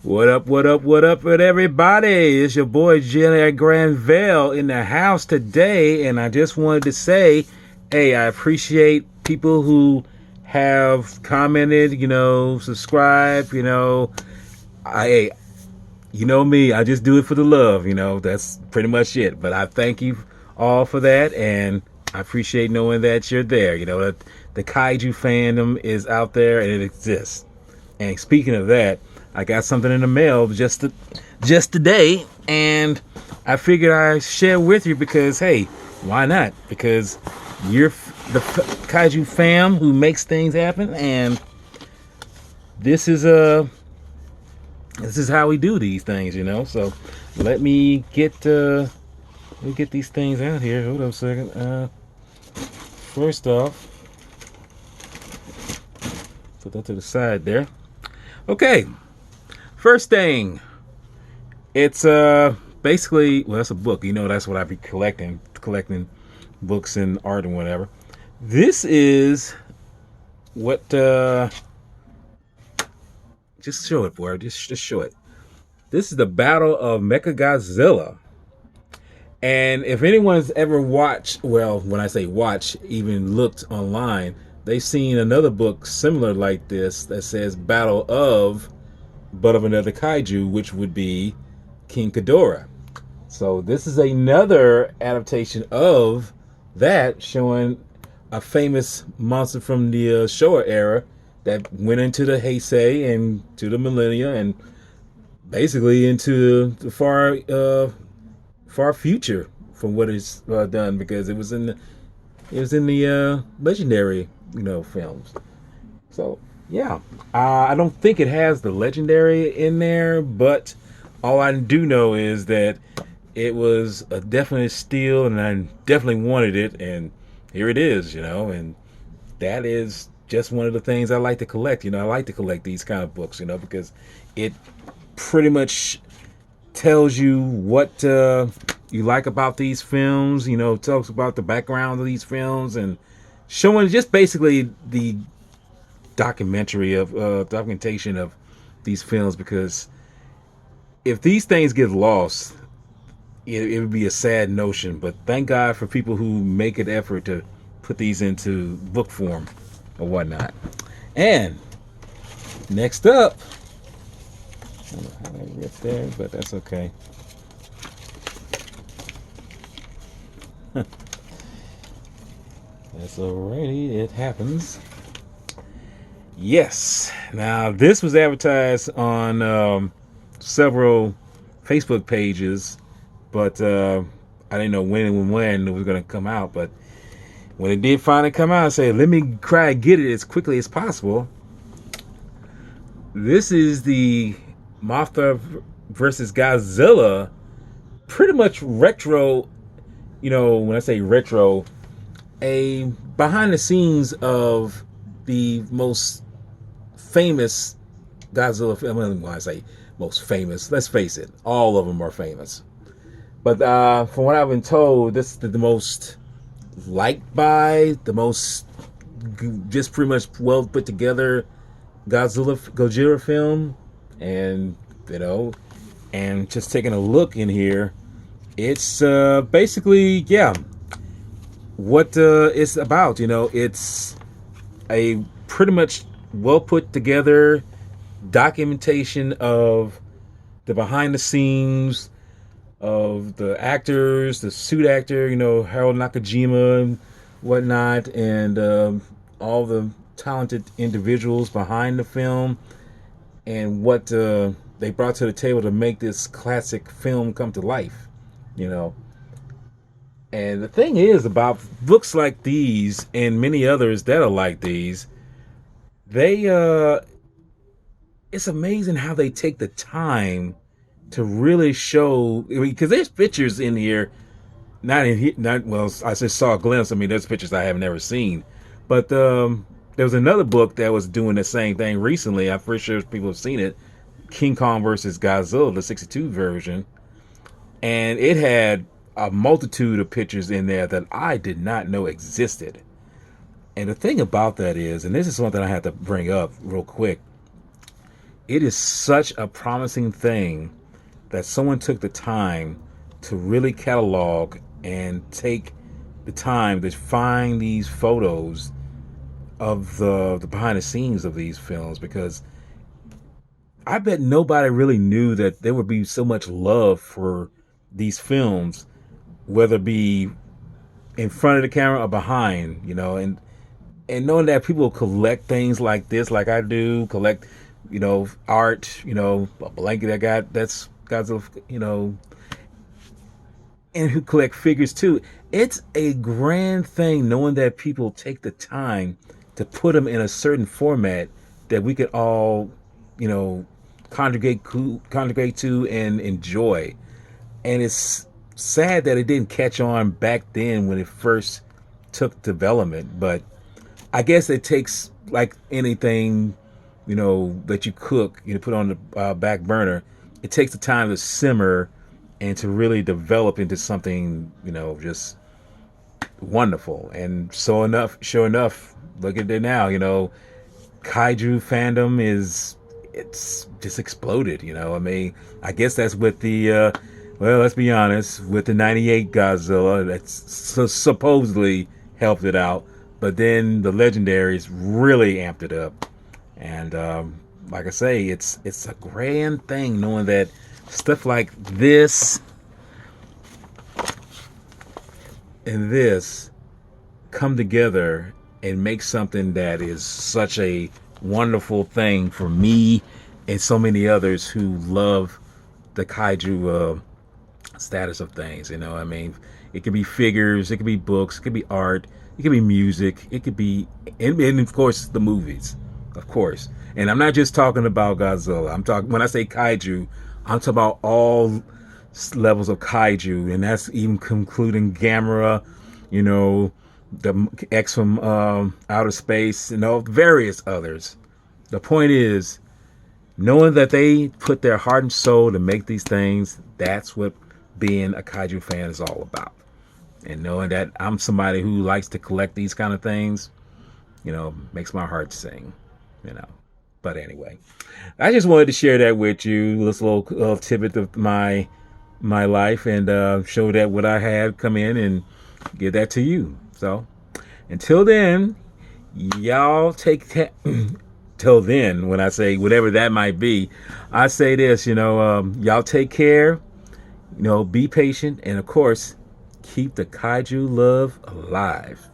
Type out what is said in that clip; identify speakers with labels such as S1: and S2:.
S1: What up, what up, what up with everybody? It's your boy Jelly Granville in the house today, and I just wanted to say, hey, I appreciate people who have commented, subscribe, I you know me, I just do it for the love, that's pretty much it. But I thank you all for that, and I appreciate knowing that you're there. That the Kaiju fandom is out there and it exists. And speaking of that, I got something in the mail just today, and I figured I'd share with you because hey, why not? Because you're the Kaiju fam who makes things happen, and this is how we do these things, So let me get these things out here. Hold up a second. First off, put that to the side there. Okay. First thing, it's basically, well, it's a book. That's what I be collecting books and art and whatever. This is what just show it, boy. Just show it. This is the Battle of Mechagodzilla. And if anyone's ever watched, well, when I say watch, even looked online, they've seen another book similar like this that says Battle of, but of another kaiju, which would be King Ghidorah. So this is another adaptation of that, showing a famous monster from the Showa era that went into the Heisei and to the millennia and basically into the far future from what it's done, because it was in the legendary films. So yeah, I don't think it has the legendary in there, but all I do know is that it was a definite steal, and I definitely wanted it, and here it is, and that is just one of the things I like to collect. I like to collect these kind of books, because it pretty much tells you what you like about these films, talks about the background of these films, and showing just basically the documentation of these films, because if these things get lost, it would be a sad notion. But thank God for people who make an effort to put these into book form or whatnot. And next up, I don't know how that ripped there, but that's okay. That's alrighty, it happens. Yes. Now, this was advertised on several Facebook pages, but I didn't know when it was going to come out. But when it did finally come out, I said, let me try and get it as quickly as possible. This is the Mothra versus Godzilla, pretty much retro. When I say retro, a behind the scenes of the most famous Godzilla film. When I say most famous, let's face it, all of them are famous. But from what I've been told, this is the most liked by, the most just pretty much well put together Gojira film. And and just taking a look in here, it's basically, yeah, what it's about. It's a pretty much well put together documentation of the behind the scenes of the actors, the suit actor, Harold Nakajima and whatnot, and all the talented individuals behind the film, and what they brought to the table to make this classic film come to life, And the thing is about books like these and many others that are like these, they it's amazing how they take the time to really show, because there's pictures in here, well, I just saw a glimpse. There's pictures I have never seen, but there was another book that was doing the same thing recently. I'm pretty sure people have seen it, King Kong versus Godzilla, the 62 version, and it had a multitude of pictures in there that I did not know existed. And the thing about that is, and this is something I have to bring up real quick, it is such a promising thing that someone took the time to really catalog and take the time to find these photos of the behind the scenes of these films, because I bet nobody really knew that there would be so much love for these films, whether it be in front of the camera or behind, and knowing that people collect things like this, like I do, collect, art, a blanket I got that's got, and who collect figures too. It's a grand thing knowing that people take the time to put them in a certain format that we could all, you know, congregate to and enjoy. And it's sad that it didn't catch on back then when it first took development. But I guess it takes, like anything, that you cook, put on the back burner. It takes the time to simmer and to really develop into something, just wonderful. And sure enough, look at it now. Kaiju fandom it's just exploded. I mean, I guess that's with the well, let's be honest, with the '98 Godzilla, that's supposedly helped it out. But then the legendaries really amped it up. And like I say, it's a grand thing knowing that stuff like this and this come together and make something that is such a wonderful thing for me and so many others who love the kaiju status of things. I mean, it could be figures, it could be books, it could be art, it could be music, it could be, and of course the movies, of course. And I'm not just talking about Godzilla. I'm talking, when I say kaiju, I'm talking about all levels of kaiju, and that's even concluding Gamera, the X from outer space, various others. The point is, knowing that they put their heart and soul to make these things, that's what being a kaiju fan is all about. And knowing that I'm somebody who likes to collect these kind of things, makes my heart sing, But anyway, I just wanted to share that with you, this little tidbit of my life, and show that what I had come in and give that to you. So until then, y'all take till then, when I say whatever that might be, I say this, y'all take care, be patient, and of course, keep the kaiju love alive.